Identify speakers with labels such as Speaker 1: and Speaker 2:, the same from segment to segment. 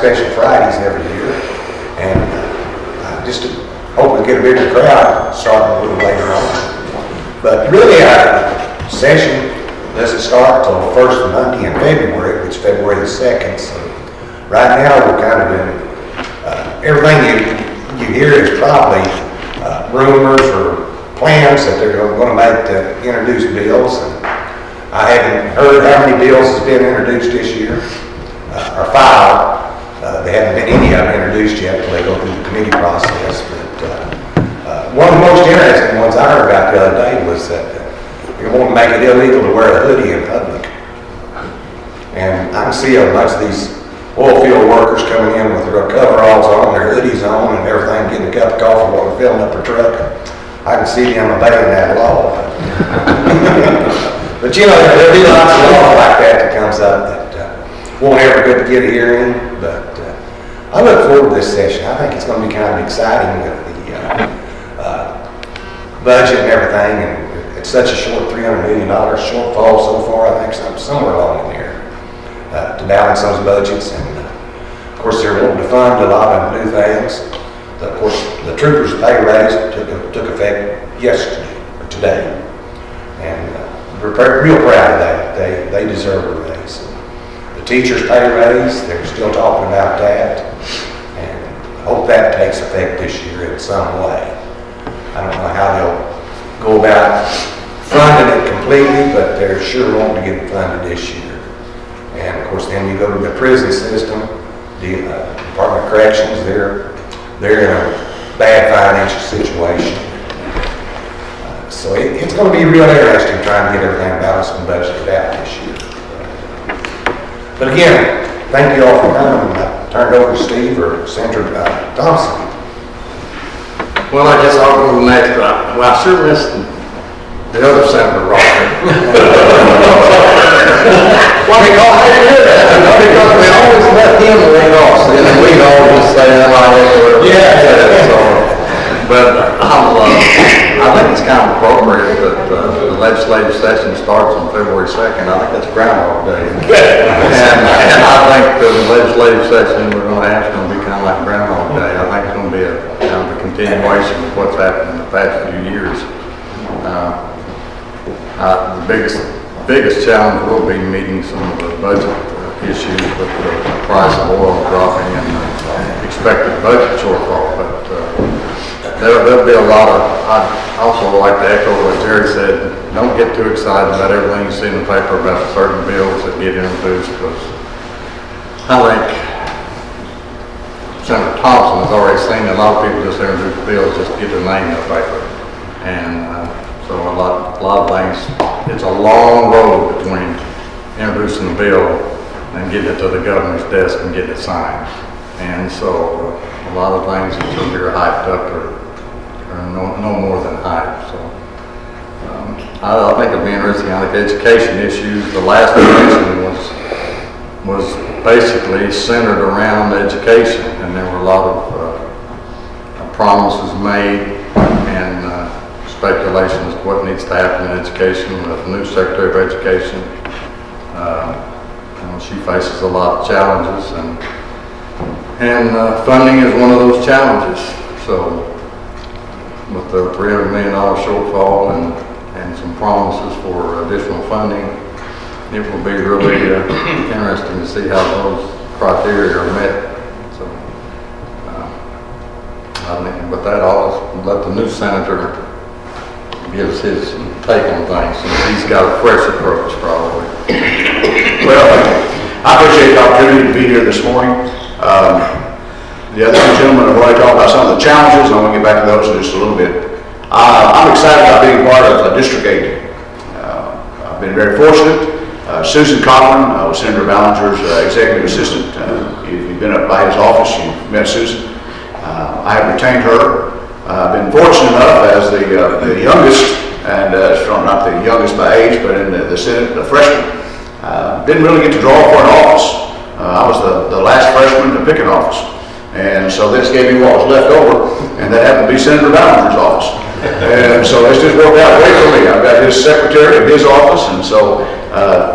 Speaker 1: special Fridays every year, and just to hope we get a bigger crowd starting a little later on. But really, our session doesn't start till the first Monday in February, which is February the 2nd. So right now, we're kind of in, everything you hear is probably rumors or plans that they're going to make to introduce bills. And I haven't heard how many bills has been introduced this year, or filed. They haven't been any of them introduced yet until they go through the committee process. But one of the most interesting ones I heard about the other day was that they want to make it illegal to wear a hoodie in public. And I can see a bunch of these oil field workers coming in with their coveralls on, their hoodies on, and everything, getting a cup of coffee while they're filling up their truck. I can see them obeying that law. But you know, there'll be lots of law like that comes up that won't ever get a hearing. But I look forward to this session. I think it's going to be kind of exciting with the budget and everything. And it's such a short $300 million shortfall so far. I think somewhere along in there to balance those budgets. And of course, they're wanting to fund a lot of new things. Of course, the troopers' pay raise took effect today, and we're real proud of that. They deserve a raise. The teachers' pay raise, they're still talking about that, and I hope that takes effect this year in some way. I don't know how they'll go about funding it completely, but they're sure wanting to get it funded this year. And of course, then you go to the prison system, the Department of Corrections, they're in a bad financial situation. So it's going to be real interesting trying to get everything balanced and budgeted out this year. But again, thank you all for coming. I turn it over to Steve or Senator Thompson.
Speaker 2: Well, I guess I'll go next. Well, I sure missed the other Senator Rocker. Why do you hear that? Because we always let him lead off, and then we always say that like yeah. So, but I think it's kind of appropriate that the legislative session starts on February 2nd. I think that's Groundhog Day. And I think the legislative session we're going to have is going to be kind of like Groundhog Day. I think it's going to be a kind of a continuation of what's happened in the past few years. The biggest challenge will be meeting some of the budget issues with the price of oil dropping and the expected budget shortfall. But there'll be a lot of, I'd also like to echo what Jerry said, don't get too excited about everything you see in the paper about certain bills that get introduced, because I think Senator Thompson has already seen a lot of people just introduce bills just to get their name in the paper. And so a lot of things, it's a long road between introducing the bill and getting it to the governor's desk and getting it signed. And so a lot of things that you hear hyped up are no more than hype. So I think it'll be interesting. I think the education issues, the last election was basically centered around education, and there were a lot of promises made and speculations of what needs to happen in education with the new Secretary of Education. She faces a lot of challenges, and funding is one of those challenges. So with the $300 million shortfall and some promises for additional funding, it will be really interesting to see how those criteria are met. So I think with that, I'll let the new senator give us his take on things, since he's got a fresh approach probably.
Speaker 3: Well, I appreciate the opportunity to be here this morning. The other two gentlemen have already talked about some of the challenges, and I want to get back to those in just a little bit. I'm excited about being part of District 8. I've been very fortunate. Susan Cochran was Senator Ballinger's executive assistant. If you've been up by his office, you've met Susan. I have retained her. I've been fortunate enough as the youngest, and not the youngest by age, but in the Senate, the freshman. Didn't really get to draw for an office. I was the last freshman to pick an office. And so this gave me what was left over, and that happened to be Senator Ballinger's office. And so this just worked out great for me. I've got his secretary in his office, and so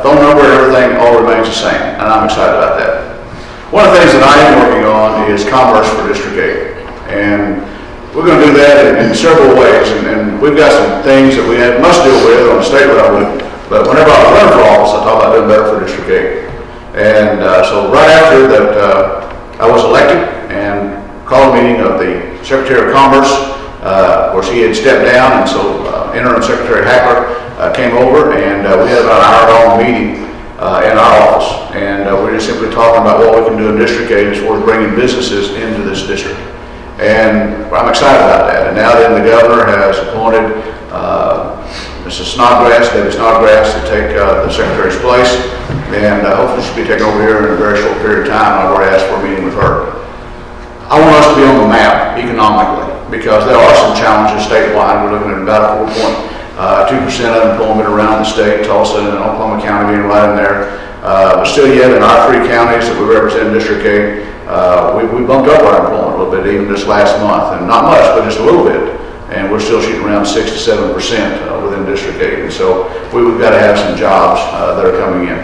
Speaker 3: phone number and everything all remains the same, and I'm excited about that. One of the things that I am working on is commerce for District 8. And we're going to do that in several ways. And we've got some things that we must deal with on the state level. But whenever I run for office, I talk about doing better for District 8. And so right after that I was elected and called a meeting of the Secretary of Commerce. Of course, he had stepped down, and so Interim Secretary Hackler came over, and we had about an hour-long meeting in our office. And we're just simply talking about what we can do in District 8 as far as bringing businesses into this district. And I'm excited about that. And now then the governor has appointed Mrs. Snodgrass, Debbie Snodgrass, to take the Secretary's place. And hopefully she'll be taken over here in a very short period of time. I've already asked for a meeting with her. I want us to be on the map economically, because there are some challenges statewide. We're looking at about 4.2% unemployment around the state, Tulsa and Oklahoma County being right in there. But still yet in our 3 counties that we represent in District 8, we bumped up our employment a little bit even this last month, and not much, but just a little bit. And we're still shooting around 6 to 7% within District 8. And so we've got to have some jobs that are coming in.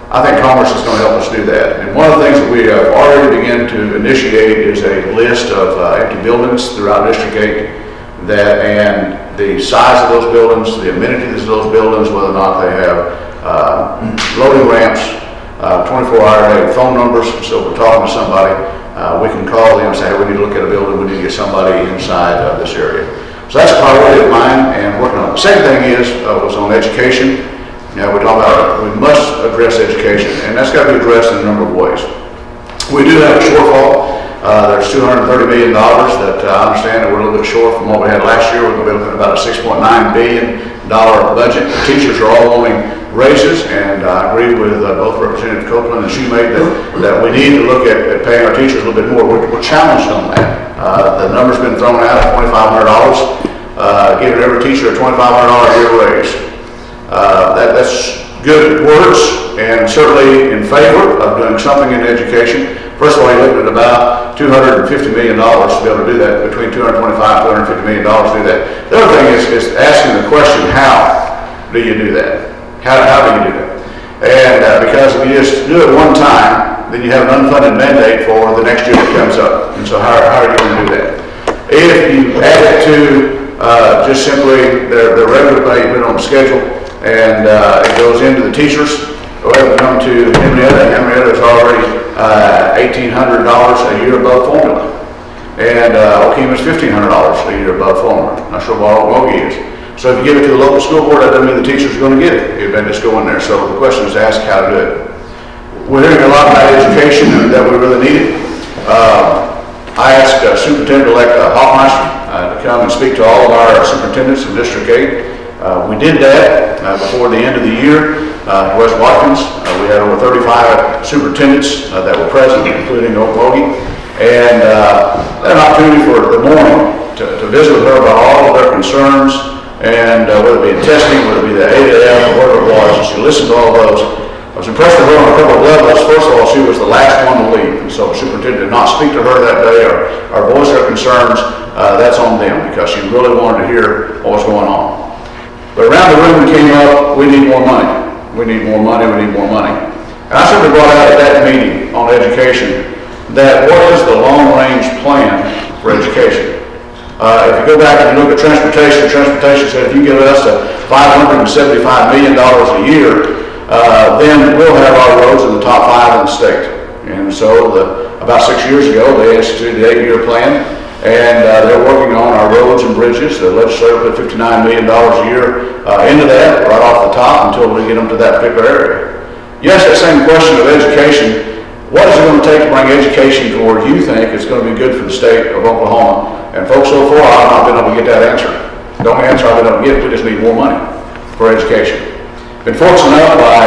Speaker 3: I think commerce is going to help us do that. And one of the things that we have already begun to initiate is a list of empty buildings throughout District 8 and the size of those buildings, the amenities of those buildings, whether or not they have loading ramps, 24-hour phone numbers. So if we're talking to somebody, we can call them and say, hey, we need to look at a building, we need to get somebody inside this area. So that's a priority of mine and working on it. The second thing was on education. Now we're talking about we must address education, and that's got to be addressed in a number of ways. We do have a shortfall. There's $230 million that I understand that we're a little bit short from what we had last year. We're going to be looking at about a $6.9 billion budget. The teachers are all wanting raises, and I agree with both Representative Copeland and Shoemate that we need to look at paying our teachers a little bit more. We're challenged on that. The number's been thrown out at $2,500, giving every teacher a $2,500 a year raise. That's good words, and certainly in favor of doing something in education. First of all, he looked at about $250 million to be able to do that, between $225 and $250 million to do that. The other thing is asking the question, how do you do that? How do you do that? And because if you just do it one time, then you have an unfunded mandate for the next year that comes up. And so how are you going to do that? If you add it to just simply their regular pay, you put it on the schedule, and it goes into the teachers. Go ahead and come to Henrietta. Henrietta is already $1,800 a year above formula. And Okmulgee is $1,500 a year above formula. Not sure what Okmulgee is. So if you give it to the local school board, that doesn't mean the teachers are going to get it. It may just go in there. So the question is to ask how to do it. We're hearing a lot about education and that we really need it. I asked Superintendent-elect Hoffmeister to come and speak to all of our superintendents in District 8. We did that before the end of the year. West Watkins, we had over 35 superintendents that were present, including Okmulgee, and an opportunity for the morning to visit with her about all of their concerns, and whether it be in testing, whether it be the ADF, or whatever it was. She listened to all of those. I was impressed with her on a couple of levels. First of all, she was the last one to leave, and so the superintendent did not speak to her that day or voice her concerns. That's on them, because she really wanted to hear what was going on. But around the room it came up, we need more money. We need more money, we need more money. And I simply brought out at that meeting on education that what is the long-range plan for education? If you go back and you look at transportation said if you give us $575 million a year, then we'll have our roads in the top 5 in the state. And so about 6 years ago, they instituted the 8-year plan, and they're working on our roads and bridges. The legislature put $59 million a year into that right off the top until we get them to that particular area. Yes, that same question of education, what is it going to take to bring education to where you think it's going to be good for the state of Oklahoma? And folks, so far, I've not been able to get that answer. The only answer I've been able to get, we just need more money for education. Been fortunate enough by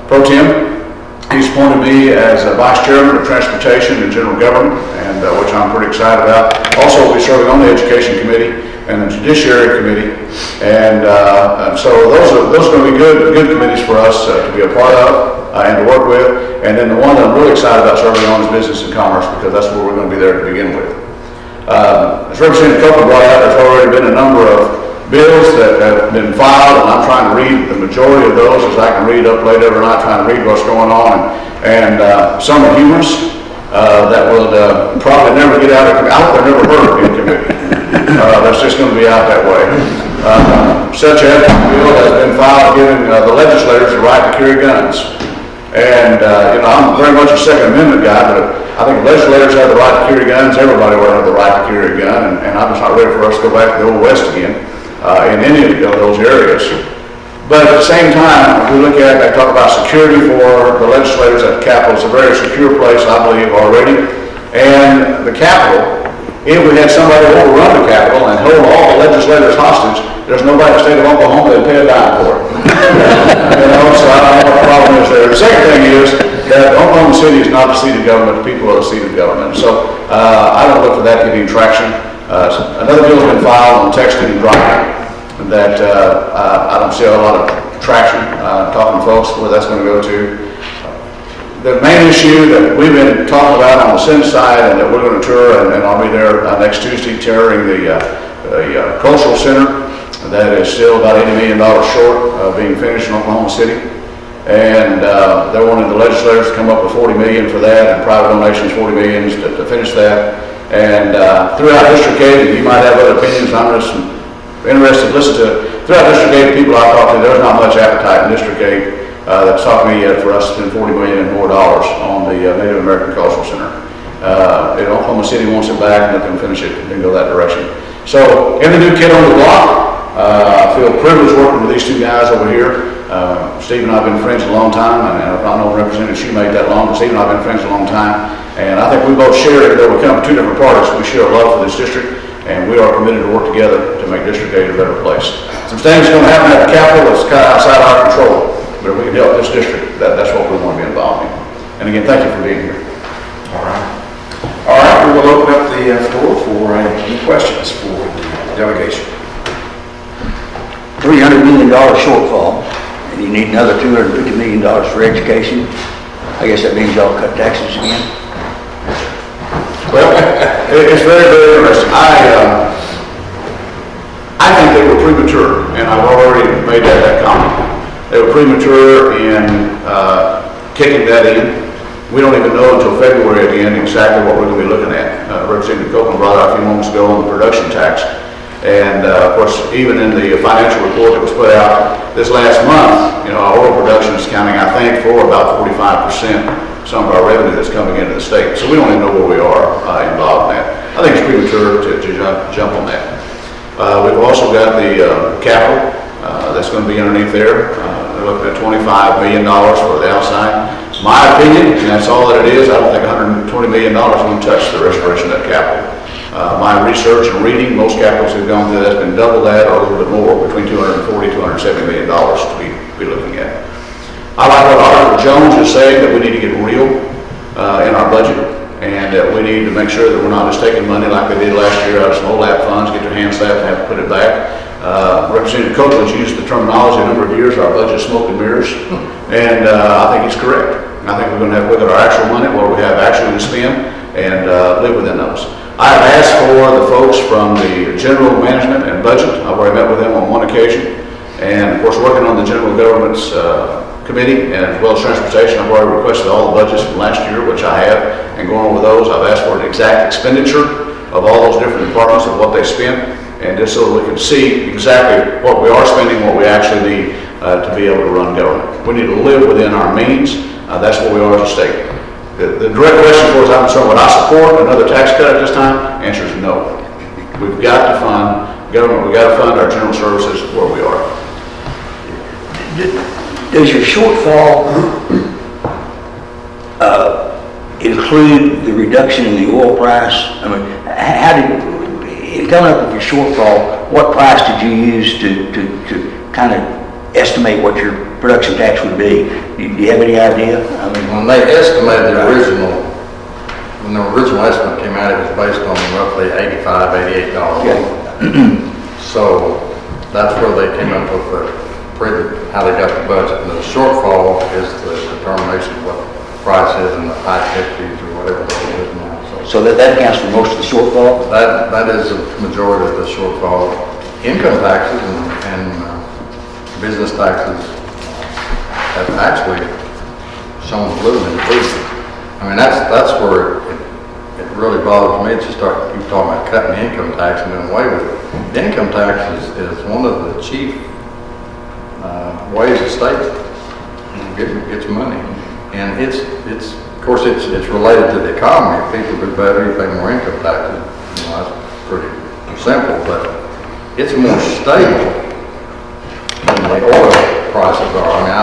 Speaker 3: Pro Tem, he's appointed me as Vice Chairman of Transportation and General Government, and which I'm pretty excited about. Also, we'll be serving on the Education Committee and the Judiciary Committee, and so those are going to be good committees for us to be a part of and to work with. And then the one that I'm really excited about serving on is Business and Commerce, because that's where we're going to be there to begin with. As Representative Copeland brought out, there's already been a number of bills that have been filed, and I'm trying to read the the majority of those, as I can read up late every night trying to read what's going on, and some are humorous that will probably never get out of committee. I hope they're never heard of in committee. That's just going to be out that way. Such a bill has been filed giving the legislators the right to carry guns. And, I'm very much a Second Amendment guy, but I think legislators have the right to carry guns. Everybody will have the right to carry a gun, and I'm just not ready for us to go back to the Old West again in any of those areas. But at the same time, if we look at it, they talk about security for the legislators at the Capitol. It's a very secure place, I believe, already. And the Capitol, if we had somebody overrun the Capitol and hold all the legislators hostage, there's nobody in the state of Oklahoma that'd pay a dime for it. So I don't know what the problem is there. The second thing is that Oklahoma City is not the seat of government, the people are the seat of government. So I don't look for that to get any traction. Another bill has been filed on texting and driving that I don't see a lot of traction, talking to folks where that's going to go to. The main issue that we've been talking about on the Senate side and that we're going to tour, and I'll be there next Tuesday touring the Cultural Center. That is still about $80 million short of being finished in Oklahoma City. And they're wanting the legislators to come up with $40 million for that, and private donations $40 million to finish that. And throughout District 8, you might have other opinions, I'm just interested to listen to. Throughout District 8, people I talk to, there's not much appetite in District 8 that's talked to me yet for us to spend $40 million and more on the Native American Cultural Center. Oklahoma City wants it back, and they can finish it and go that direction. So, in the new kid on the block, I feel privileged working with these two guys over here. Steve and I have been friends a long time, and I've not known Representative Shoemate that long, but Steve and I have been friends a long time. And I think we both share, even though we come from two different parties, we share a love for this district, and we are committed to work together to make District 8 a better place. Some things are going to happen at the Capitol that's kind of outside our control, but if we can help this district, that's what we want to be involved in. And again, thank you for being here.
Speaker 4: All right. All right, we will open up the floor for any questions for the delegation.
Speaker 5: $300 million shortfall, and you need another $250 million for education. I guess that means y'all cut taxes again.
Speaker 3: Well, it's very, very interesting. I think they were premature, and I've already made that comment. They were premature in kicking that in. We don't even know until February at the end exactly what we're going to be looking at. Representative Copeland brought out a few moments ago on the production tax. And of course, even in the financial report that was put out this last month, our oil production is counting, I think, for about 45% some of our revenue that's coming into the state. So we don't even know where we are involved in that. I think it's premature to jump on that. We've also got the capital that's going to be underneath there. They're looking at $25 million for the outside. My opinion, and that's all that it is, I don't think $120 million will touch the restoration of that capital. My research and reading, most capitals who've gone through that has been double that or a little bit more, between $240 and $270 million to be looking at. I like what Arthur Jones is saying, that we need to get real in our budget, and that we need to make sure that we're not just taking money like they did last year out of some OLAP funds, get their hands slapped and have to put it back. Representative Copeland's used the terminology a number of years, our budget smoke and mirrors, and I think it's correct. I think we're going to have to look at our actual money, what we have actually to spend, and live within those. I have asked for the folks from the general management and budget. I've already met with them on one occasion. And of course, working on the general government's committee and as well as transportation, I've already requested all the budgets from last year, which I have, and going over those, I've asked for an exact expenditure of all those different departments of what they spent, and just so that we can see exactly what we are spending, what we actually need to be able to run government. We need to live within our means. That's what we are as a state. The direct question for us, I'm concerned, would I support another tax cut at this time? Answer is no. We've got to fund government, we've got to fund our general services where we are.
Speaker 5: Does your shortfall include the reduction in the oil price? I mean, in coming up with your shortfall, what price did you use to kind of estimate what your production tax would be? Do you have any idea? I mean,
Speaker 2: when they estimated when the original estimate came out, it was based on roughly $85, $88.
Speaker 5: okay.
Speaker 2: So that's where they came up with how they got the budget. And the shortfall is the determination of what the price is in the high 50s or whatever it is now.
Speaker 5: So that accounts for most of the shortfall?
Speaker 2: That is the majority of the shortfall. Income taxes and business taxes have actually shown blue in improvement. I mean, that's where it really bothers me to start keep talking about cutting the income tax and doing away with it. The income tax is one of the chief ways the state gets money, and it's of course it's related to the economy. If people do better, you pay more income taxes. You know, that's pretty simple, but it's more stable than the oil prices are. I mean,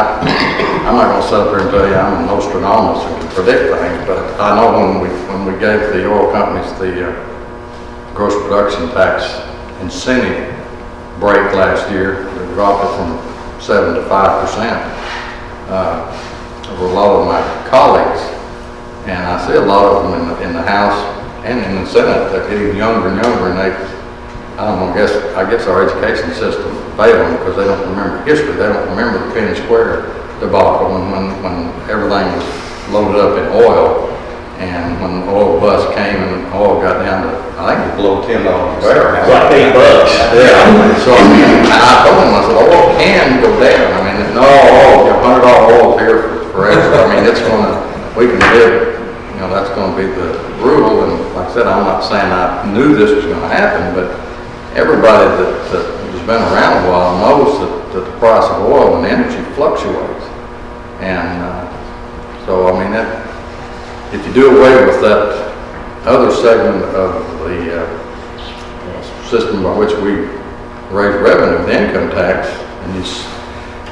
Speaker 2: I'm not going to sit up here and tell you I'm a Nostradamus and can predict things, but I know when we gave the oil companies the gross production tax incentive break last year, we dropped it from 7 to 5%. Over a lot of my colleagues, and I see a lot of them in the House and in the Senate. They're getting younger and younger, and I don't know, I guess our education system failed them because they don't remember history. They don't remember the Penn Square debacle when everything was loaded up in oil, and when the oil bust came and oil got down to, I think it was below $10 a barrel.
Speaker 5: Like $8.
Speaker 2: Yeah. So and I told them, I said, oil can go down. I mean, no, $100 oil is here forever. I mean, we can live, you know, that's going to be the rule. And like I said, I'm not saying I knew this was going to happen, but everybody that has been around a while knows that the price of oil and energy fluctuates. And so, I mean, if you do away with that other segment of the system by which we raise revenue, the income tax, and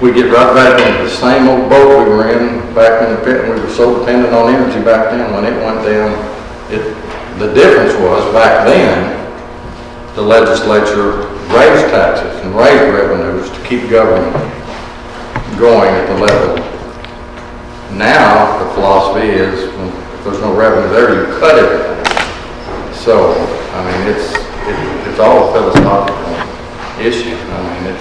Speaker 2: we get right back into the same old boat we were in back in the pit, and we were so dependent on energy back then. When it went down, the difference was back then the legislature raised taxes and raised revenues to keep government going at the level. Now the philosophy is if there's no revenue there, you cut it. So I mean, it's all a philosophical issue. I mean,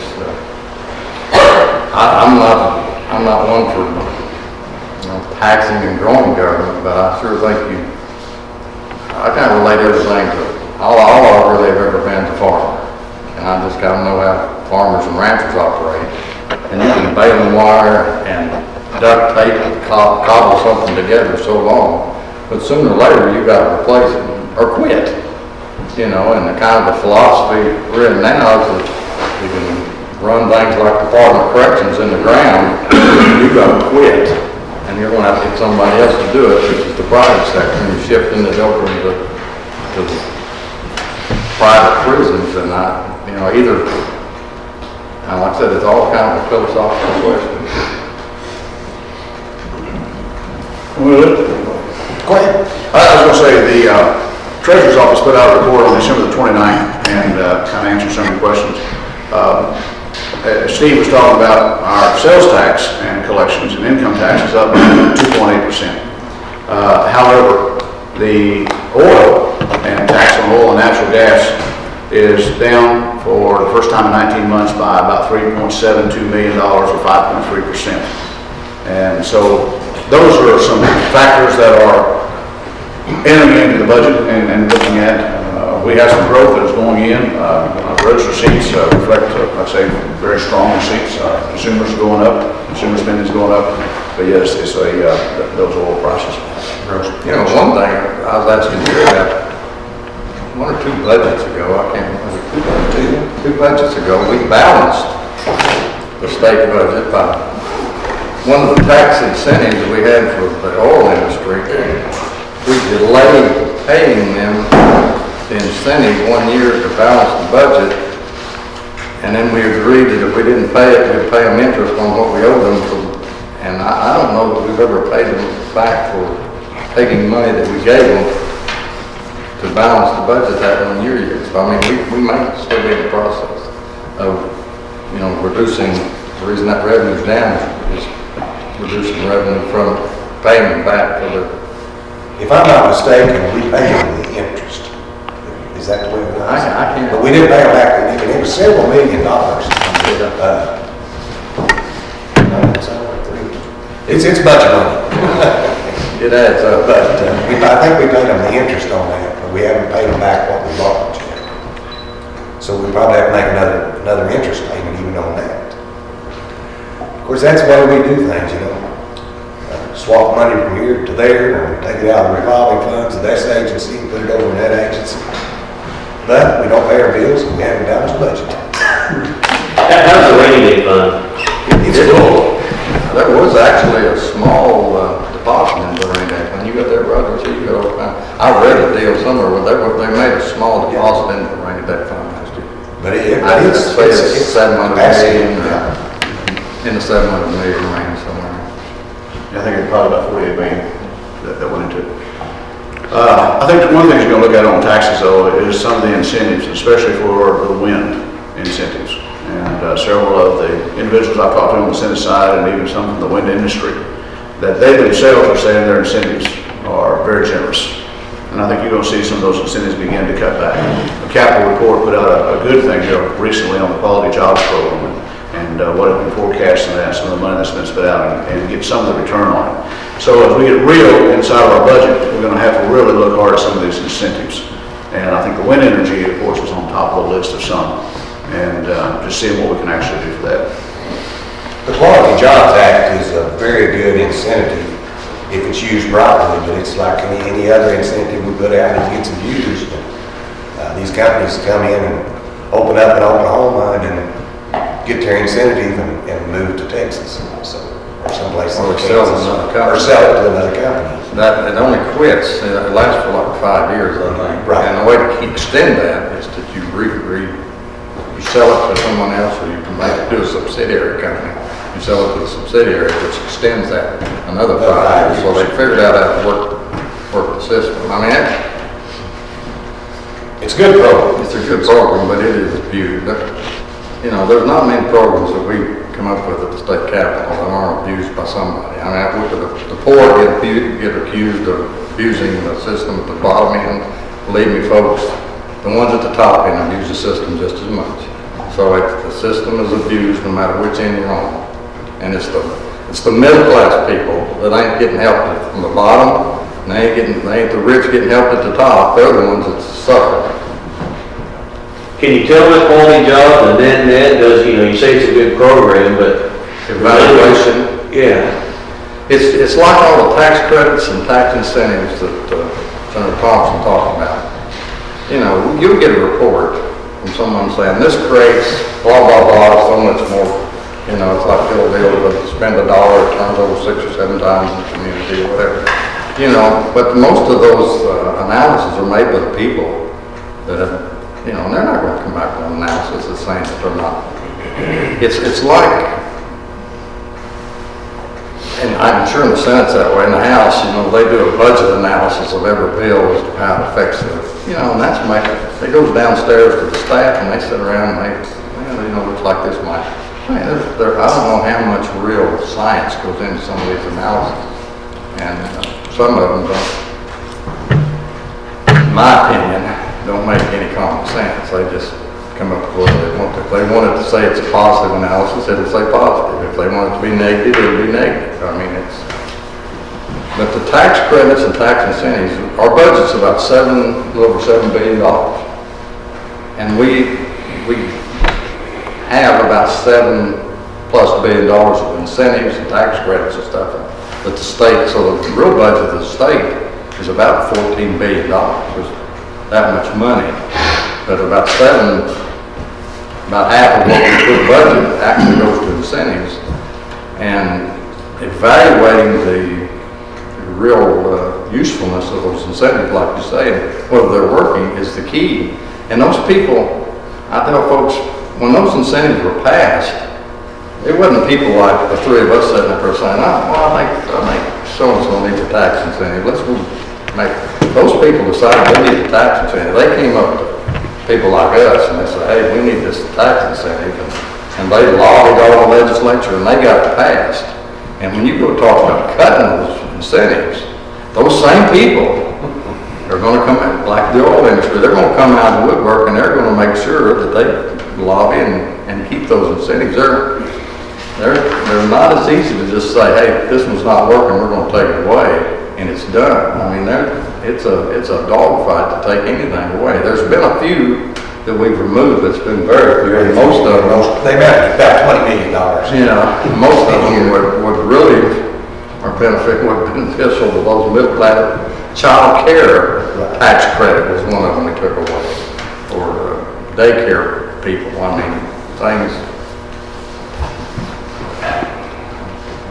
Speaker 2: I'm not one for, you know, taxing and growing government, but I sure think I kind of relate everything to all I really have ever been to farmer, and I just kind of know how farmers and ranchers operate. And you can baling wire and duct tape and cobble something together so long, but sooner or later you got to replace it or quit. You know, and the kind of the philosophy we're in now is that you can run things like Department of Corrections in the ground, you got to quit, and you're going to have to get somebody else to do it, which is the private sector, and you're shifting it over to the private prisons, and you know, either, like I said, it's all kind of a philosophical question.
Speaker 3: Go ahead. I was going to say the Treasurer's Office put out a report on December the 29th and kind of answered some of your questions. Steve was talking about our sales tax and collections and income tax is up 2.8%. However, the oil and tax on oil and natural gas is down for the first time in 19 months by about $3.72 million or 5.3%. And so those are some factors that are entering into the budget and looking at. We have some growth that is going in. Gross receipts reflect, I'd say, very strong receipts. Consumers are going up, consumer spending is going up. But yes, it's those oil prices.
Speaker 2: You know, one thing I was asking you about 1 or 2 budgets ago, I can't remember, two budgets ago, we balanced the state budget by one of the tax incentives that we had for the oil industry. We delayed paying them the incentive 1 year to balance the budget, and then we agreed that if we didn't pay it, we'd pay them interest on what we owed them for. And I don't know that we've ever paid them back for taking money that we gave them to balance the budget that 1 year yet. So I mean, we might still be in the process of, you know, reducing. The reason that revenue's down is reducing revenue from paying them back for the.
Speaker 1: If I'm not mistaken, we paid them the interest. Is that the way it was?
Speaker 2: I can't.
Speaker 1: But we didn't pay them back, and it was several $1 million. It's budget money.
Speaker 2: It adds up.
Speaker 1: But I think we paid them the interest on that, but we haven't paid them back what we borrowed yet. So we probably have to make another interest payment even on that. Of course, that's the way we do things, you know. Swap money from here to there, and take it out of the revolving funds of this agency and put it over in that agency. But we don't pay our bills, and we haven't balanced budget.
Speaker 6: How's the rainy day fund?
Speaker 1: It's full.
Speaker 2: There was actually a small deposit in the rainy day fund. You got that, Roger? So you got all kind. I read a deal somewhere where they made a small deposit in the rainy day fund last year.
Speaker 1: But
Speaker 2: I
Speaker 1: it's
Speaker 2: say it's 700 million,
Speaker 1: yeah.
Speaker 2: in the 700 million range somewhere.
Speaker 3: I think it's probably about 48 million that went into it. I think one thing you're going to look at on taxes, though, is some of the incentives, especially for the wind incentives. And several of the individuals I've talked to on the Senate side, and even some from the wind industry, that they themselves are saying their incentives are very generous. And I think you're going to see some of those incentives begin to cut back. The Capital Report put out a good thing here recently on the Quality Jobs Program, and what have been forecasting that, some of the money that's been spent out, and get some of the return on it. So as we get real inside of our budget, we're going to have to really look hard at some of these incentives. And I think the wind energy, of course, was on top of the list of some, and just seeing what we can actually do for that.
Speaker 1: The Quality Jobs Act is a very good incentive if it's used properly, but it's like any other incentive we put out, it gets abused. These companies come in and open up in Oklahoma and get their incentive and move to Texas, so, or someplace.
Speaker 2: Or
Speaker 1: in
Speaker 2: sell to
Speaker 1: Kansas.
Speaker 2: another company.
Speaker 1: Or sell it to another company.
Speaker 2: That, it only quits, it lasts for like 5 years, I think.
Speaker 1: Right.
Speaker 2: And the way to extend that is that you you sell it to someone else, or you can make it to a subsidiary company. You sell it to the subsidiary, which extends that another 5 years. So they figured out how to work the system. I mean,
Speaker 1: It's a good program.
Speaker 2: it's a good program, but it is abused. You know, there's not many programs that we come up with at the state capitol that aren't abused by somebody. I mean, I look at the poor get accused of abusing the system at the bottom end. Believe me, folks, the ones at the top end abuse the system just as much. So the system is abused no matter which end you're on. And it's the middle class people that ain't getting help from the bottom, and they ain't the rich getting help at the top. They're the ones that suffer.
Speaker 6: Can you tell me quality jobs and then that does, you know, you say it's a good program, but.
Speaker 2: Evaluation.
Speaker 6: Yeah.
Speaker 2: It's like all the tax credits and tax incentives that Senator Thompson talked about. You know, you'll get a report from someone saying, this creates blah, blah, blah, so much more. You know, it's like the old deal, but spend $1, it turns over 6 or 7 times in the community or whatever. You know, but most of those analyses are made by the people that have, you know, and they're not going to come back with an analysis that's saying that they're not. It's like, and I'm sure in the Senate's that way, in the House, you know, they do a budget analysis of every bill as to how it affects it. You know, and that's it goes downstairs to the staff and they sit around and they, well, you know, looks like this might. I mean, I don't know how much real science goes into some of these analyses. And some of them don't, in my opinion, don't make any common sense. They just come up with what they want to. If they wanted to say it's a positive analysis, it'll say positive. If they want it to be negative, it'll be negative. I mean, but the tax credits and tax incentives, our budget's about a little over $7 billion. And we have about $7+ billion of incentives and tax credits and stuff. But the state, so the real budget of the state is about $14 billion. There's that much money. But about half of what we put budget actually goes to incentives. And evaluating the real usefulness of those incentives, like you say, whether they're working is the key. And those people, I tell folks, when those incentives were passed, it wasn't people like the three of us sitting up there saying, oh, well, I think so-and-so needs a tax incentive. Let's make, those people decided they need a tax incentive. They came up to people like us and they said, hey, we need this tax incentive. And they lobbied all the legislature and they got it passed. And when you go talk about cutting those incentives, those same people are going to come out, like the oil industry, they're going to come out of the woodwork and they're going to make sure that they lobby and keep those incentives. They're not as easy to just say, hey, this one's not working, we're going to take it away, and it's done. I mean, it's a dogfight to take anything away. There's been a few that we've removed, but it's been very few, and most of them.
Speaker 1: They amount to about $20 million.
Speaker 2: you know, most of them would really are beneficial to those middle class. Child care tax credit was one of them we took away, or daycare people. I mean, things.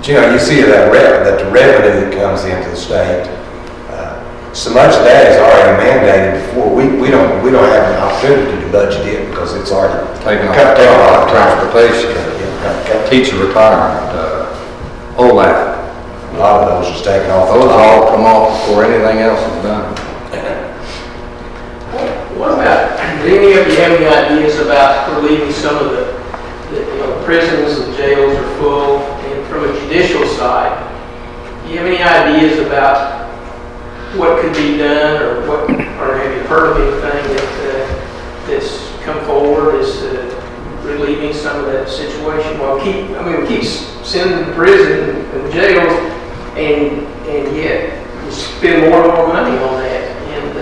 Speaker 1: You know, you see that the revenue that comes into the state, so much of that is already mandated before. We don't have an opportunity to budget it because it's already
Speaker 2: Taking
Speaker 1: cut
Speaker 2: off
Speaker 1: down.
Speaker 2: transportation, teacher retirement, OLAP.
Speaker 1: A lot of those are taken off.
Speaker 2: Those all come off before anything else is done.
Speaker 7: What about, do any of you have any ideas about relieving some of the prisons and jails are full, and from a judicial side, do you have any ideas about what could be done, or have you heard of anything that's come forward as relieving some of that situation? Well, we keep sending them to prison and jails, and yet we spend more and more money on that. And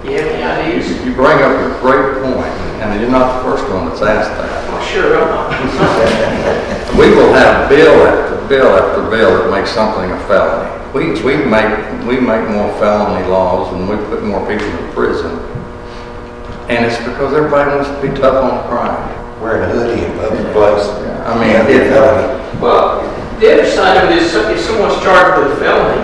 Speaker 7: do you have any ideas?
Speaker 2: You bring up a great point, and you're not the first one that's asked that.
Speaker 7: Well, sure, I'm not.
Speaker 2: We will have bill after bill after bill that makes something a felony. We make more felony laws and we put more people in prison. And it's because everybody wants to be tough on crime.
Speaker 1: Wearing a hoodie in public place.
Speaker 2: I mean,
Speaker 7: Well, the other side of it is if someone's charged with a felony,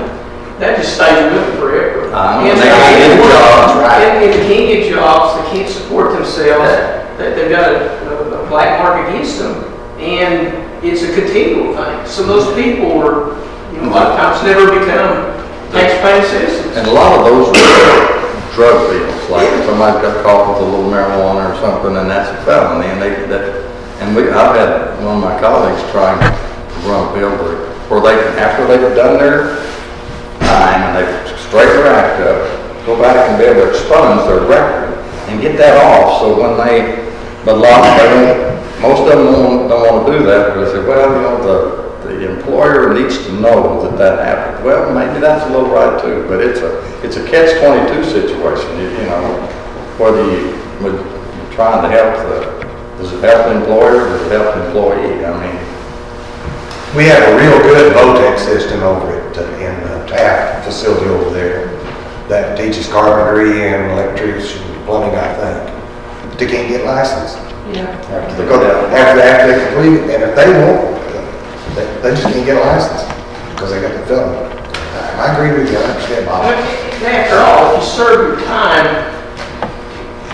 Speaker 7: that just stays with them forever.
Speaker 2: And they can't get jobs, right?
Speaker 7: And they can't get jobs, they can't support themselves, they've got a black mark against them, and it's a continual thing. So those people are, a lot of times never become tax-paying citizens.
Speaker 2: And a lot of those are drug deals, like if somebody got caught with a little marijuana or something, and that's a felony, and I've had one of my colleagues trying to run a bill where they, after they've done their time and they've straightened their act up, go back and be able to expunge their record and get that off. So when most of them don't want to do that, because they say, well, the employer needs to know that happened. Well, maybe that's a little right too, but it's a catch-22 situation. Whether you're trying to help does it help the employer or does it help the employee? I mean,
Speaker 1: We have a real good VOTEC system over in the Taft facility over there that teaches carpentry and electrician, plumbing, I think. But they can't get licensed.
Speaker 7: Yeah.
Speaker 1: After they complete it, and if they won't, they just can't get a license because they got the felony. I agree with you, I understand, Bob.
Speaker 7: But after all, if you serve your time,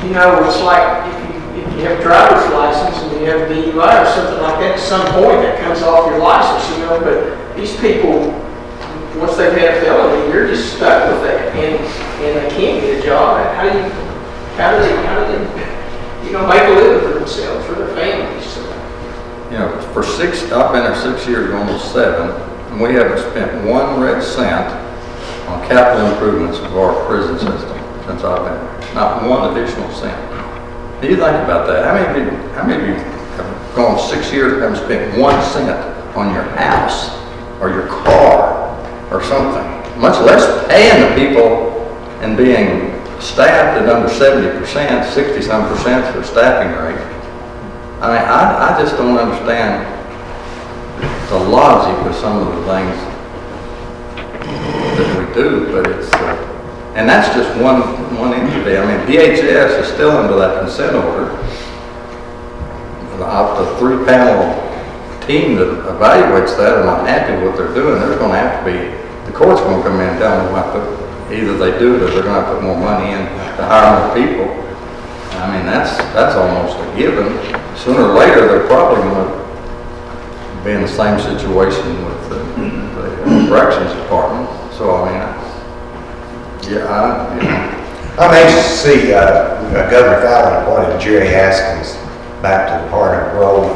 Speaker 7: it's like if you have a driver's license and you have a DUI or something like that, at some point that comes off your license, but these people, once they've had a felony, they're just stuck with that, and they can't get a job. How do they make a living for themselves, for their families? So,
Speaker 2: I've been there 6 years, almost 7, and we haven't spent one red cent on capital improvements of our prison system since I've been there. Not one additional cent. Do you think about that? How many of you have gone 6 years and haven't spent 1 cent on your house or your car or something? Much less paying the people and being staffed at under 70%, 60-some% for staffing rate. I just don't understand the logic of some of the things that we do, but and that's just one entity. DHS is still under that consent order. The 3-panel team that evaluates that are not happy with what they're doing. There's going to have to be, the court's going to come in and tell them either they do it or they're going to put more money in to hire more people. That's almost a given. Sooner or later, they're probably going to be in the same situation with the corrections department. So,
Speaker 1: I'm anxious to see Governor Fallon appointed Jerry Haskins back to Department of Road,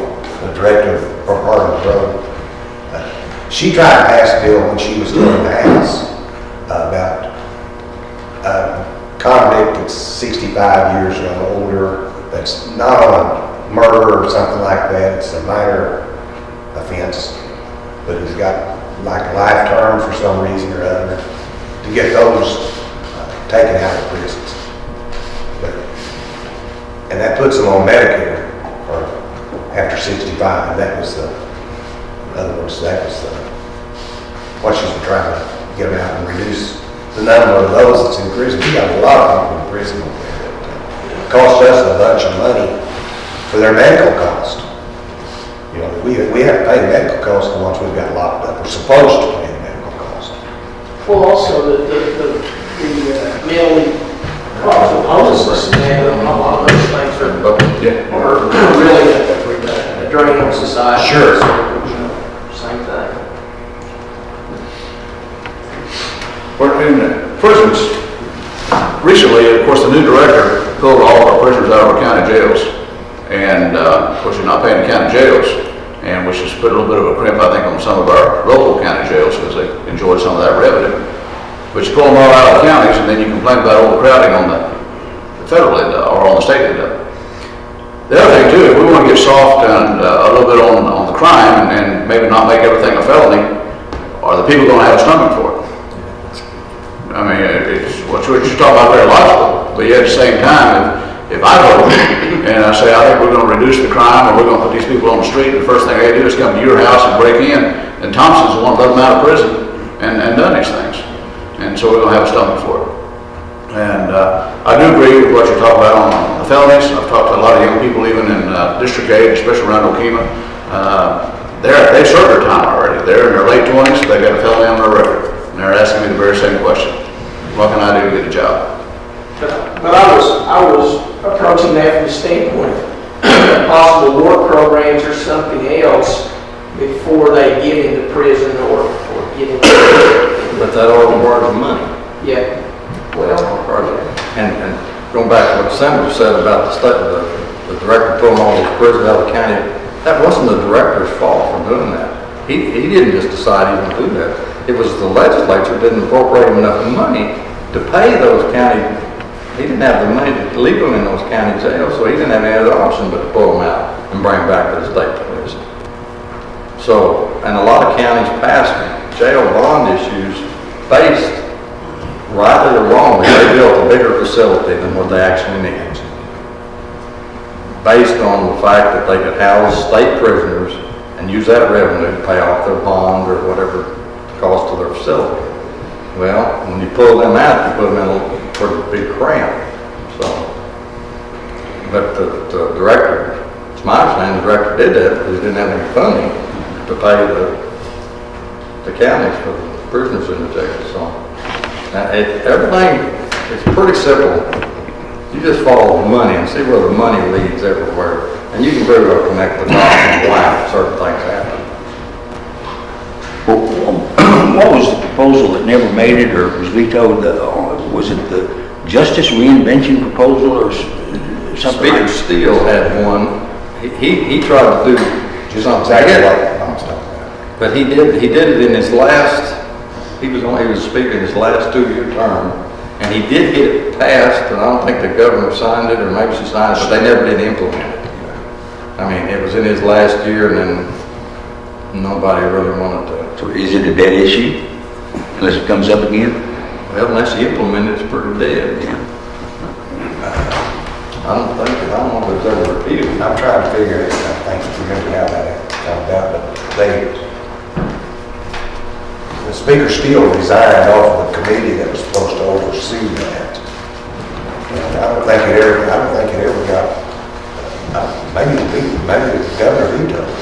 Speaker 1: the director of Department of Road. She tried to pass a bill when she was still in the House about convict that's 65 years or older, that's not on a murder or something like that. It's a minor offense, but he's got like a life term for some reason or other, to get those taken out of prisons. And that puts them on Medicare or after after 65. That was the, in other words, that was what she's been trying to get them out and reduce the number of those that's in prison. We got a lot of people in prison over there that cost us a bunch of money for their medical cost. You know, we have to pay medical costs the ones we've got locked up. We're supposed to pay the medical cost.
Speaker 7: Well, also the mentally homelessness and a lot of those things are really a drain on society.
Speaker 1: Sure.
Speaker 7: Same thing.
Speaker 3: Well, in prisons, recently, of course, the new director pulled all of our prisoners out of our county jails. And, of course, you're not paying the county jails, and which has put a little bit of a crimp, I think, on some of our local county jails because they enjoyed some of that revenue. But you pull them all out of the counties, and then you complain about overcrowding on the federal end or on the state end. The other thing, too, if we want to get soft and a little bit on the crime and maybe not make everything a felony, are the people going to have a stomach for it? I mean, it's what you're talking about very logical, but yet at the same time, if I vote and I say, I think we're going to reduce the crime or we're going to put these people on the street, and the first thing they do is come to your house and break in, and Thompson's the one let them out of prison and done these things. And so we're going to have a stomach for it. And I do agree with what you're talking about on the felonies. I've talked to a lot of young people even in District 8, especially around Okmulgee. They've served their time already. They're in their late 20s, they've got a felony on their record. And they're asking me the very same question. What can I do to get a job?
Speaker 7: But I was approaching that from the standpoint of possible work programs or something else before they get into prison or get into prison.
Speaker 2: But that all requires money.
Speaker 7: Yeah. Well,
Speaker 2: And going back to what Senator said about the director pulling all these prisoners out of the county, that wasn't the director's fault for doing that. He didn't just decide he would do that. It was the legislature didn't appropriate enough money to pay those county. He didn't have the money to leave them in those county jails, so he didn't have any other option but to pull them out and bring them back to the state police. So, and a lot of counties passed jail bond issues based, rightly or wrongly, they built a bigger facility than what they actually needed. Based on the fact that they could house state prisoners and use that revenue to pay off their bond or whatever cost of their facility. Well, when you pull them out, you put them in a pretty big cramp. So, but the director, it's my understanding, the director did that because he didn't have any funding to pay the counties for the prisoners in the jail. So, everything is pretty simple. You just follow the money and see where the money leads everywhere, and you can very well connect the dots and why certain things happen.
Speaker 5: What was the proposal that never made it or was vetoed? Was it the Justice Reinvention proposal or something?
Speaker 2: Speaker Steele had one. He tried to do something.
Speaker 1: Exactly like I was talking about.
Speaker 2: But he did it in his last. He was speaking his last 2-year term, and he did get it passed. And I don't think the governor signed it, or maybe she signed it, but they never did implement it. I mean, it was in his last year, and then nobody really wanted to.
Speaker 5: So is it a dead issue unless it comes up again?
Speaker 2: Well, unless you implement it, it's pretty dead.
Speaker 5: Yeah.
Speaker 2: I don't know if it's ever repealed.
Speaker 1: I'm trying to figure it out. I think remember how that found out, but the Speaker Steele resigned off of the committee that was supposed to oversee that. And I don't think it ever got, maybe the governor vetoed it.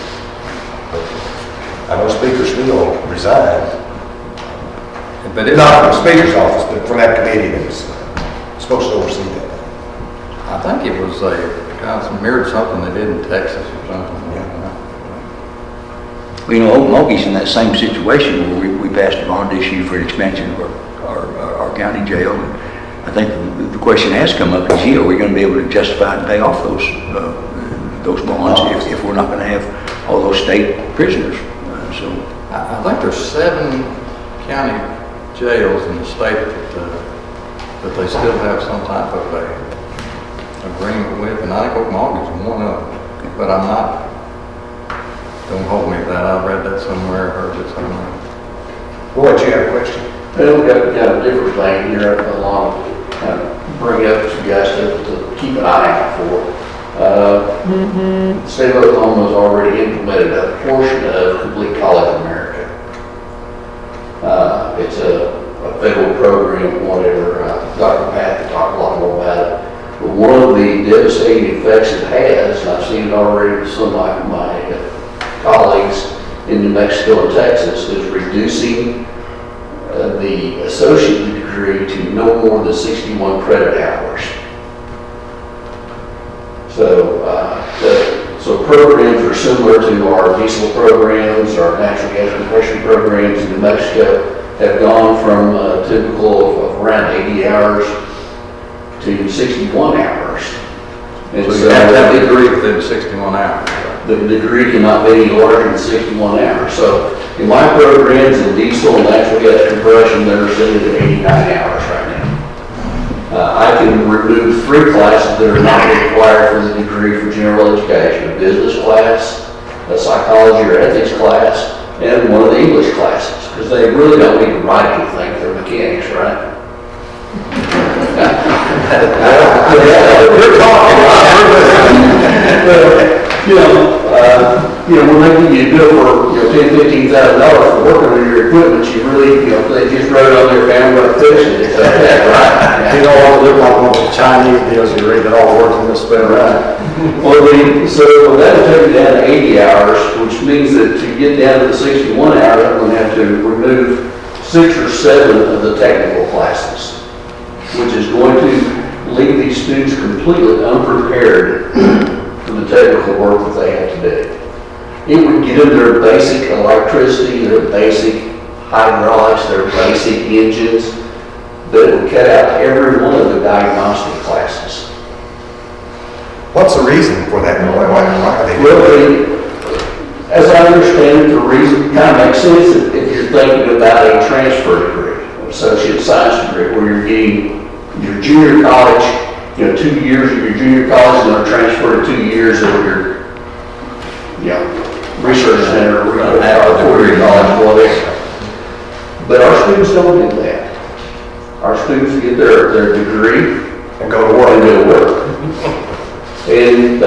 Speaker 1: But I know Speaker Steele resigned.
Speaker 2: But it,
Speaker 1: Not from the Speaker's office, but from that committee that was supposed to oversee that.
Speaker 2: I think it was mirrored something they did in Texas or something.
Speaker 5: Well, you know, Okmulgee's in that same situation where we passed a bond issue for an expansion of our county jail. And I think the question has come up is, are we going to be able to justify and pay off those bonds if we're not going to have all those state prisoners? So
Speaker 2: I think there's 7 county jails in the state that they still have some type of a agreement with, and I think Okmulgee is one of them. But I'm not. Don't hold me to that. I read that somewhere, heard it somewhere.
Speaker 1: Boy, you have a question?
Speaker 8: Well, we got a different thing here, a lot of kind of bring up to you guys to keep an eye out for. the state of Oklahoma has already implemented a portion of Complete College America. It's a federal program, whatever. Dr. Pat can talk a lot more about it. But one of the devastating effects it has, and I've seen it already with some of my colleagues in New Mexico and Texas, is reducing the associate degree to no more than 61 credit hours. So programs are similar to our diesel programs, our natural gas compression programs in New Mexico have gone from a typical of around 80 hours to 61 hours. And
Speaker 2: So you have to have a degree within 61 hours.
Speaker 8: the degree cannot be any larger than 61 hours. So in my programs in diesel and natural gas compression, they're sitting at 89 hours right now. I can remove 3 classes that are not required for the degree for general education: a business class, a psychology or ethics class, and one of the English classes, because they really don't need to write anything. They're mechanics, right?
Speaker 2: We're talking
Speaker 8: When they give you a bill for, $10,000, $15,000 for working on your equipment, you really, they just wrote it on their family and fixed it. It's like that, right?
Speaker 2: You don't want to look like one of the Chinese deals you read that all works in this spell, right?
Speaker 8: Well, so that'll take you down to 80 hours, which means that to get down to the 61 hours, I'm going to have to remove 6 or 7 of the technical classes, which is going to leave these students completely unprepared for the technical work that they have to do. It would give them their basic electricity, their basic hydraulics, their basic engines, but it would cut out every one of the diagnostic classes.
Speaker 1: What's the reason for that? Why are they
Speaker 8: Well,
Speaker 1: doing it?
Speaker 8: as I understand it, the reason kind of makes sense if you're thinking about a transfer degree, an associate science degree, where you're getting your junior college, 2 years of your junior college, and then transfer to 2 years of your, research center, or 4-year college, whatever. But our students don't do that. Our students get their degree
Speaker 1: And go to work.
Speaker 8: and go to work. And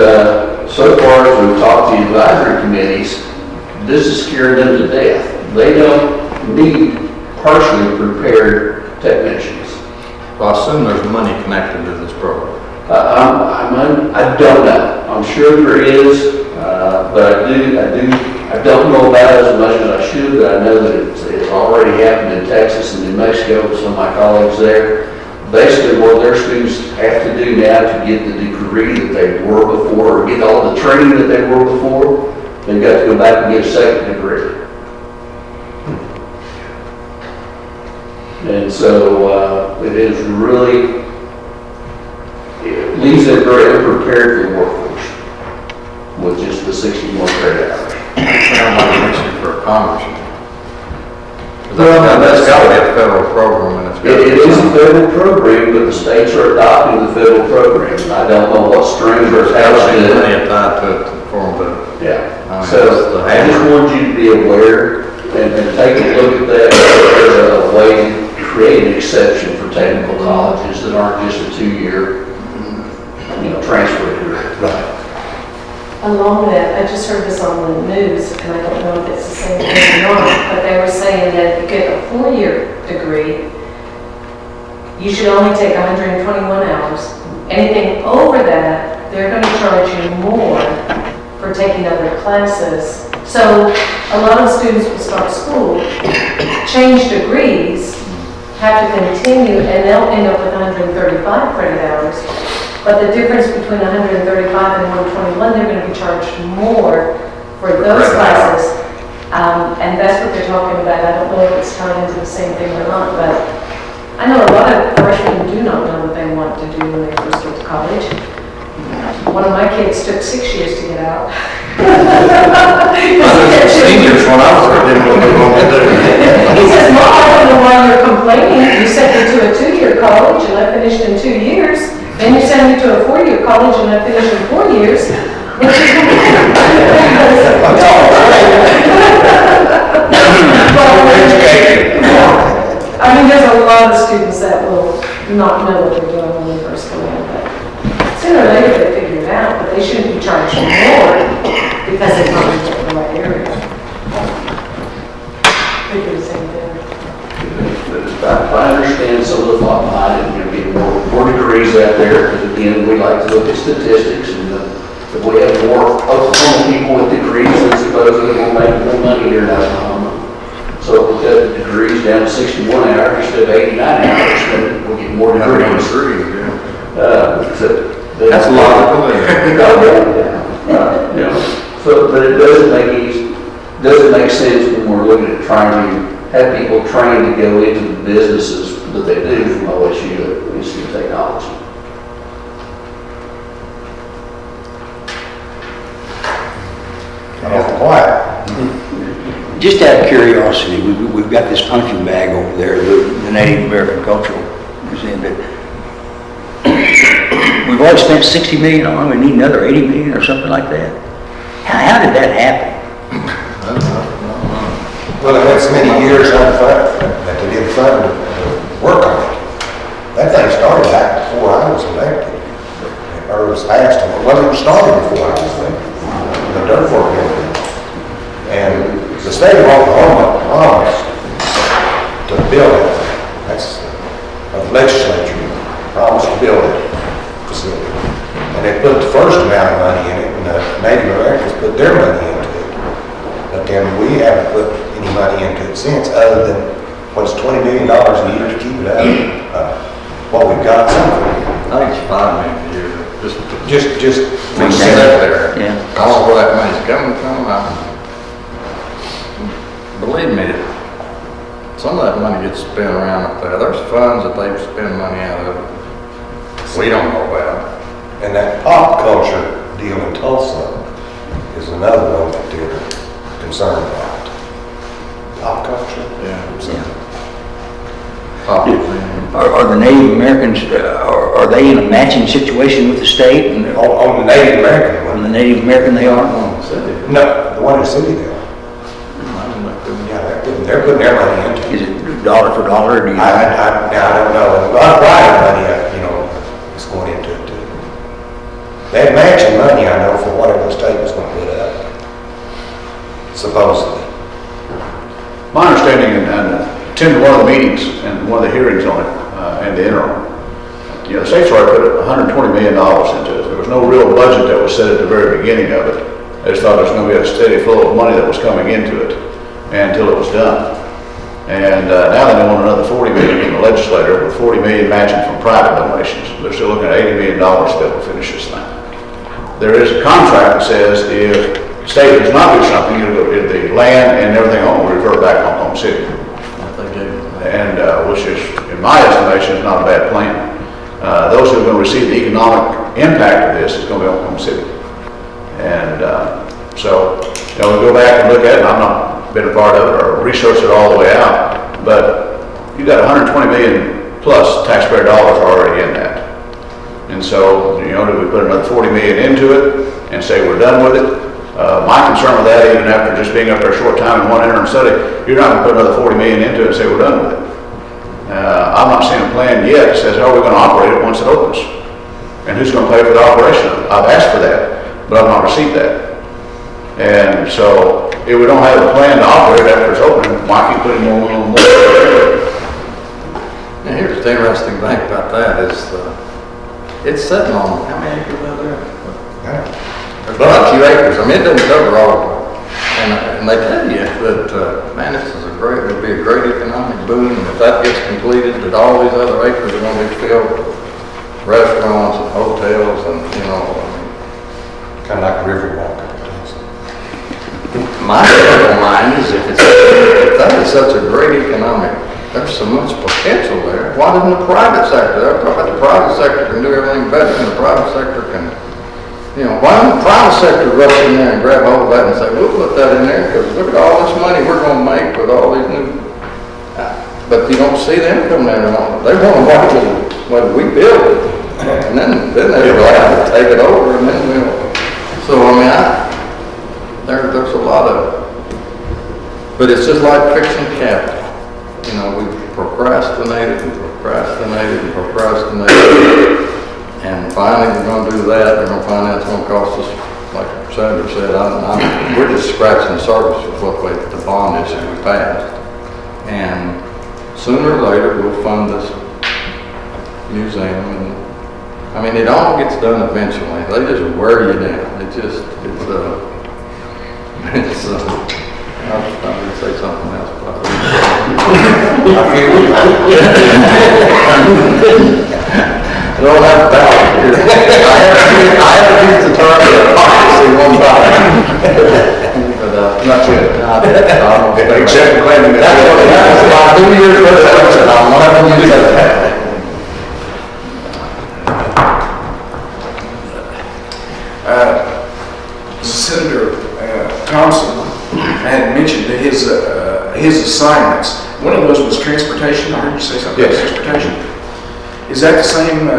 Speaker 8: so far as we've talked to advisory committees, this is scaring them to death. They don't need partially prepared technicians.
Speaker 2: Well, I assume there's money connected to this program.
Speaker 8: I don't know. I'm sure there is, but I don't know about it as much as I should, but I know that it's already happened in Texas and New Mexico with some of my colleagues there. Basically, what their students have to do now to get the degree that they were before, or get all the training that they were before, they've got to go back and get a second degree. And so it is really, it leaves them very unprepared for the workforce with just the 61 credit hours.
Speaker 2: Sounds like an issue for Congress. That's got to be a federal program, and it's got to
Speaker 8: It
Speaker 2: be
Speaker 8: is a
Speaker 2: something.
Speaker 8: federal program, but the states are adopting the federal program. And I don't know what strings are attached to it.
Speaker 2: Money tied to it to form the.
Speaker 8: Yeah.
Speaker 2: That's
Speaker 8: So
Speaker 2: the
Speaker 8: I just
Speaker 2: hammer.
Speaker 8: wanted you to be aware and take a look at that. There's a way to create an exception for technical colleges that aren't just a 2-year, transfer degree.
Speaker 1: Right.
Speaker 9: Along that, I just heard this on the news, and I don't know if it's the same thing or not, but they were saying that if you get a 4-year degree, you should only take 121 hours. Anything over that, they're going to charge you more for taking other classes. So a lot of students will start school, change degrees, have to continue, and they'll end up with 135 credit hours. But the difference between 135 and 121, they're going to be charged more for those classes. And that's what they're talking about. I don't know if it's tied into the same thing or not, but I know a lot of freshmen do not know what they want to do when they first get to college. One of my kids took 6 years to get out.
Speaker 2: Seniors, when I was there, didn't know what they wanted to do.
Speaker 9: He says, Mom, I don't know why you're complaining. You sent me to a 2-year college and I finished in 2 years. Then you sent me to a 4-year college and I finished in 4 years. What you I mean, there's a lot of students that will not know what they're doing when they first go in, but sooner or later they figure it out, but they should because it's not in the right area. We do the same thing.
Speaker 8: If I understand some of the thought behind it, you know, getting more degrees out there, because again, we like to look at statistics, and if we have more Oklahoma people with degrees, then supposedly we'll make more money here in Oklahoma. So if we cut the degrees down to 61 hours instead of 89 hours, then we'll get more degrees.
Speaker 2: That's logical, isn't it?
Speaker 8: Yeah. So, but it doesn't make sense when we're looking at trying to have people trained to go into the businesses that they do from OSU, Institute of Technology.
Speaker 1: Quiet.
Speaker 5: Just out of curiosity, we've got this punching bag over there, the Native American Cultural Museum, but we've already spent $60 million on it, we need another $80 million or something like that. How did that happen?
Speaker 1: Well, it had so many years unfunded that they didn't fund the work on it. That thing started back before I was elected, or was asked, it wasn't started before I was elected, the dirt work area. And the state of Oklahoma promised to build it. That's the legislature promised to build it facility. And they put the first amount of money in it, and the Native Americans put their money into it. But then we haven't put any money into it since, other than what's $20 million a year to keep it up. What we've got,
Speaker 2: I think it's $5 million a year,
Speaker 1: just
Speaker 2: to sit there.
Speaker 5: Yeah.
Speaker 2: I don't know where that money's coming from. Believe me, some of that money gets spent around up there. There's funds that they spend money out of we don't know about.
Speaker 1: And that pop culture deal in Tulsa is another one that they're concerned about. Pop culture?
Speaker 5: Are the Native Americans, are they in a matching situation with the state? And
Speaker 1: On the Native American
Speaker 5: on
Speaker 1: one?
Speaker 5: the Native American they are?
Speaker 1: No, the one in the city there. Yeah, they're putting their money into it.
Speaker 5: Is it dollar for dollar? Or do you
Speaker 1: I don't know. A lot of private money, is going into it too. They have matching money, I know, for whatever the state was going to put up, supposedly.
Speaker 3: My understanding, and attended one of the meetings and one of the hearings on it, in the interim, the state's already put $120 million into it. There was no real budget that was set at the very beginning of it. They just thought there was going to be a steady flow of money that was coming into it until it was done. And now they want another $40 million from the legislature, with $40 million matching from private donations. They're still looking at $80 million to be able to finish this thing. There is a contract that says if the state does not do something, the land and everything on will revert back to Oklahoma City. And which is, in my estimation, is not a bad plan. Those who are going to receive the economic impact of this is going to be Oklahoma City. And so, we go back and look at it, and I've not been a part of it or researched it all the way out, but you got 120 million plus taxpayer dollars already in that. And so, do we put another 40 million into it and say we're done with it? My concern with that, even after just being up there a short time in one interim study, you're not going to put another 40 million into it and say we're done with it. I'm not seeing a plan yet that says how are we going to operate it once it opens, and who's going to pay for the operation of it. I've asked for that, but I've not received that. And so, if we don't have a plan to operate after it's open, why keep putting more and more?
Speaker 2: Now, here's the interesting thing about that is, it's sitting on, how many acres out there? There's quite a few acres. I mean, it doesn't cover all of it. And they tell you that, man, this is it'll be a great economic boom. And if that gets completed, that all these other acres are going to be filled with restaurants and hotels and,
Speaker 1: Kind of like Riverwalk.
Speaker 2: my mind is if that is such a great economic, there's so much potential there. Why doesn't the private sector? They're talking about the private sector can do everything better than the private sector can. Why doesn't the private sector rush in there and grab hold of that and say, we'll put that in there because look at all this money we're going to make with all these new. But you don't see them come there. They want to watch when we build it, and then they're glad to take it over, and then we'll. So there's a lot of, but it's just like fixing capital. We procrastinated and procrastinated and procrastinated, and finally we're going to do that. We're going to find out it's going to cost us like Senator said, we're just scratching the surface with what the bond issue we passed. And sooner or later, we'll fund this museum. And I mean, it all gets done eventually. They just wear you down. I was going to say something else, but I don't have balance here. I have used the term policy one time. But not good.
Speaker 3: Except for claiming that.
Speaker 2: That's about 2 years ago. I'm not going to use that.
Speaker 4: Senator Thompson had mentioned that his assignments, one of those was transportation. I heard you say something about transportation. Is that the same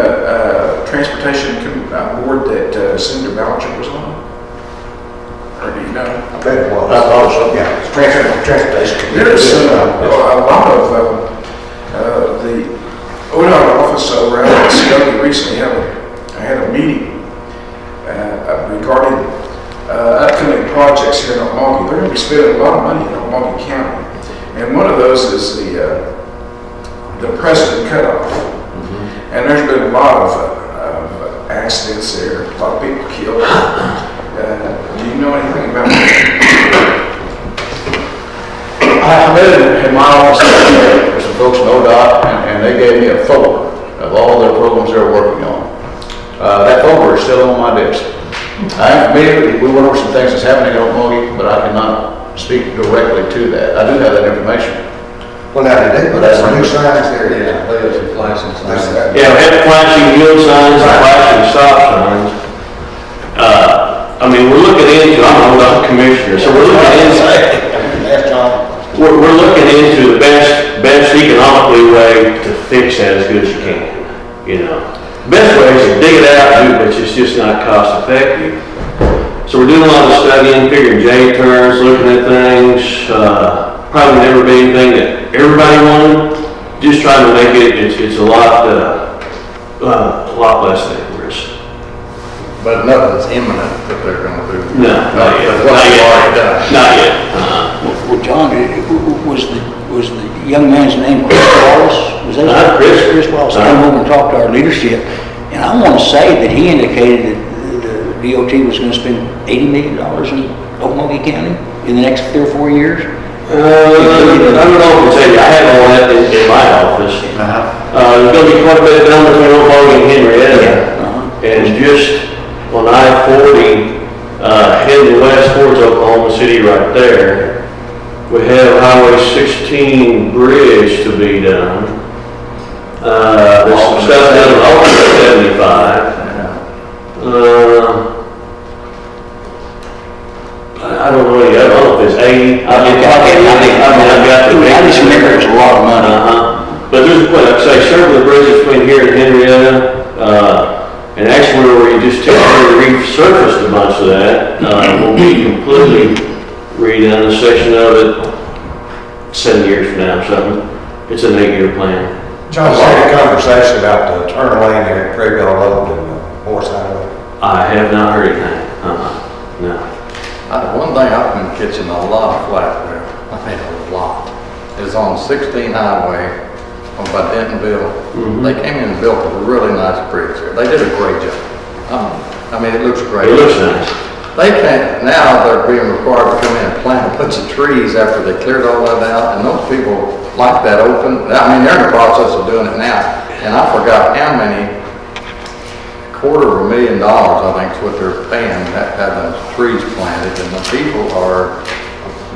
Speaker 4: transportation board that Senator Ballinger was on? Or do you know?
Speaker 1: I bet it was. Yeah, it's transportation.
Speaker 4: There's a lot of the ODOT office over at Skokie recently had a meeting regarding upcoming projects here in Okmulgee. They're going to be spending a lot of money in Okmulgee County, and one of those is the Preston cutoff. And there's been a lot of accidents there, a lot of people killed. Do you know anything about that?
Speaker 3: I met in my office with some folks in ODOT, and they gave me a folder of all their programs they're working on. That folder is still on my desk. We went over some things that's happening in Okmulgee, but I cannot speak directly to that. I do have that information.
Speaker 1: Well, now, did they put some new signs there?
Speaker 2: Yeah, they got some flashing signs.
Speaker 6: Yeah, we have flashing yield signs, flashing stop signs. I mean, we're looking into, I'm not a commissioner, so we're looking into,
Speaker 1: That's John.
Speaker 6: we're looking into the best economically way to fix that as good as you can, you know. Best way is to dig it out, but it's just not cost effective. So we're doing a lot of studying, figuring J-turns, looking at things, probably never be anything that everybody wanted, just trying to make it's a lot less dangerous.
Speaker 2: But nothing's imminent that they're going to do.
Speaker 6: No, not yet.
Speaker 2: What they've already done.
Speaker 6: Not yet.
Speaker 5: Well, John, was the young man's name Chris Wallace? Was that Chris Wallace? I came over and talked to our leadership, and I want to say that he indicated that the DOT was going to spend $80 million in Okmulgee County in the next 3 or 4 years.
Speaker 6: I don't know if I tell you, I have all that in my office. There's going to be quite a bit done between Okmulgee and Henrietta. And just on I-40, heading west towards Oklahoma City right there, we have Highway 16 bridge to be done. There's some stuff down on Alternate 75. I don't know, I don't know if it's 80. I
Speaker 5: just remember it was a lot of money.
Speaker 6: But there's, like I say, several of the bridges between here and Henrietta, and actually where you just temporarily resurfaced a bunch of that, will be completely redone, a section of it 7 years from now or something. It's an 8-year plan.
Speaker 1: John, was there a conversation about the turn lane there at Graybill Road and Morris Highway?
Speaker 6: I have not heard anything. No.
Speaker 2: One thing I've been catching a lot of flack with, I mean a lot, is on 16 Highway, by Dentonville. They came in and built a really nice bridge there. They did a great job. I mean, it looks great.
Speaker 6: It looks nice.
Speaker 2: They can't, now they're being required to come in and plant a bunch of trees after they cleared all that out, and those people like that open. I mean, they're in the process of doing it now, and I forgot how many, $250,000, I think is what they're paying to have those trees planted, and the people are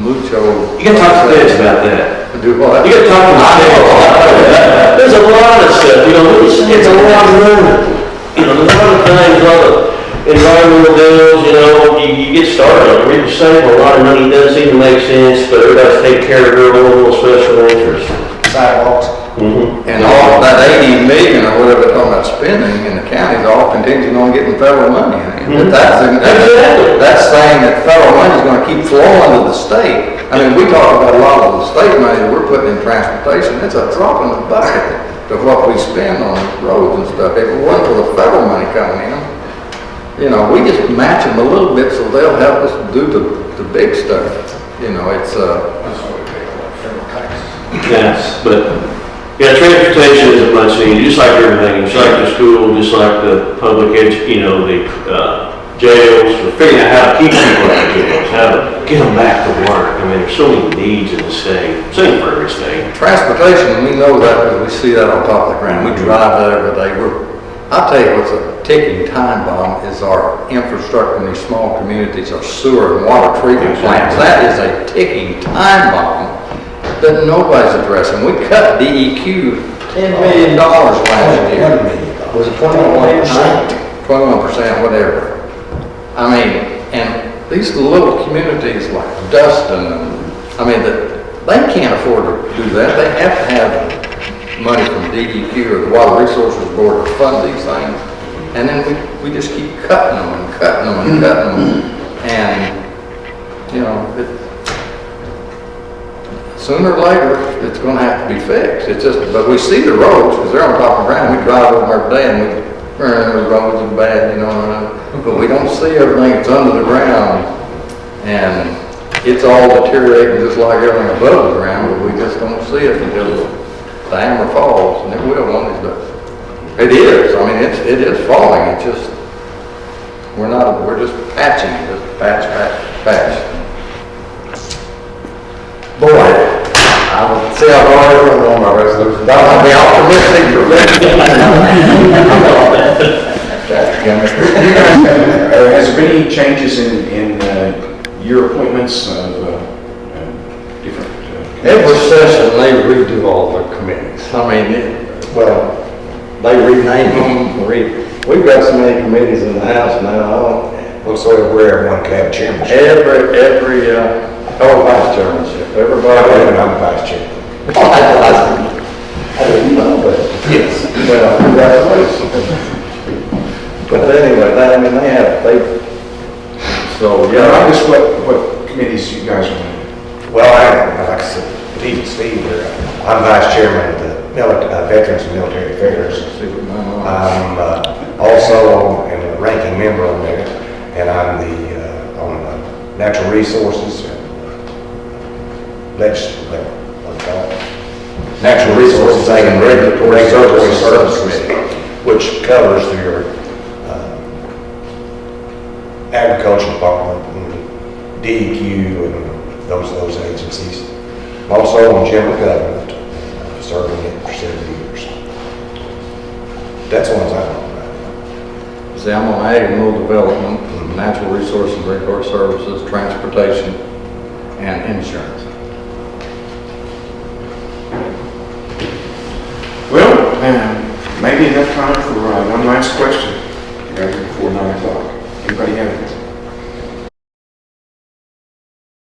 Speaker 2: mucho.
Speaker 6: You gotta talk to Feds about that.
Speaker 2: Do what?
Speaker 6: You gotta talk to the Feds about that. There's a lot of stuff, you know, it's a lot of money. You know, there's a lot of things, a lot of environmental deals, you know, you get started, you're saving a lot of money, it doesn't seem to make sense, but everybody's taking care of their own little special interest.
Speaker 1: Sidewalks.
Speaker 2: And all of that 80 million or whatever they're talking about spending in the county is all contingent on getting federal money. But that's saying that federal money is going to keep flowing to the state. I mean, we talk about a lot of the state money that we're putting in transportation. It's a drop in the bucket of what we spend on roads and stuff. If it wasn't for the federal money coming in, you know, we just match them a little bit so they'll help us do the big stuff. You know, it's,
Speaker 4: That's why we pay a lot of federal taxes.
Speaker 6: Yes, but, yeah, transportation isn't much needed, just like everything, just like the school, just like the public you know, the jails, we're figuring out how to keep people out of jails, how to get them back to work. I mean, there's so many needs in the state, same for every state.
Speaker 2: transportation, we know that because we see that on top of the ground. We drive that every day. I'll tell you what's a ticking time bomb is our infrastructure in these small communities, our sewer and water treatment plants. That is a ticking time bomb that nobody's addressing. We cut DEQ $10 million last year.
Speaker 1: $1 million.
Speaker 2: Was it 21%? 21%, whatever. I mean, and these little communities like Dustin, I mean, they can't afford to do that. They have to have money from DEQ or the Water Resources Board to fund these things. And then we just keep cutting them and cutting them and cutting them. And, you know, sooner or later, it's going to have to be fixed. It's just, but we see the roads because they're on top of the ground. We drive over them every day and the roads are bad, you know, but we don't see everything that's under the ground. And it's all deteriorating just like everything above the ground, but we just don't see it until the hammer falls, and it will one of these days. It is, I mean, it is falling, it's just, we're just patching, just patch.
Speaker 1: Boy, I would say I've already run on my resolution. I'll be optimistic for
Speaker 4: Has there been any changes in your appointments of different?
Speaker 2: Every session, they redo all the committees. I mean, they rename them, we've got so many committees in the house now,
Speaker 1: Looks like everywhere everyone can have chairmanship.
Speaker 2: vice chairmanship,
Speaker 1: I'm
Speaker 2: everybody.
Speaker 1: vice chairman.
Speaker 2: I didn't know, but yes, well, congratulations. But anyway, so,
Speaker 4: Yeah,
Speaker 2: yeah.
Speaker 4: I guess what committees you guys are in?
Speaker 1: Well, like I said, Steve here, I'm vice chairman of the Veterans and Military Affairs. I'm also a ranking member on there, and I'm on Natural Resources, Natural Resources and Regulatory Services Committee, which covers your Agriculture Department, and DEQ, and those agencies. I'm also on General Government, serving it for 7 years. That's the ones I'm on right now.
Speaker 2: See, I'm on Ag and Rural Development, Natural Resources and Regulatory Services, Transportation, and Insurance.
Speaker 4: Well, maybe enough time for one last question, before 9 o'clock. Anybody have any?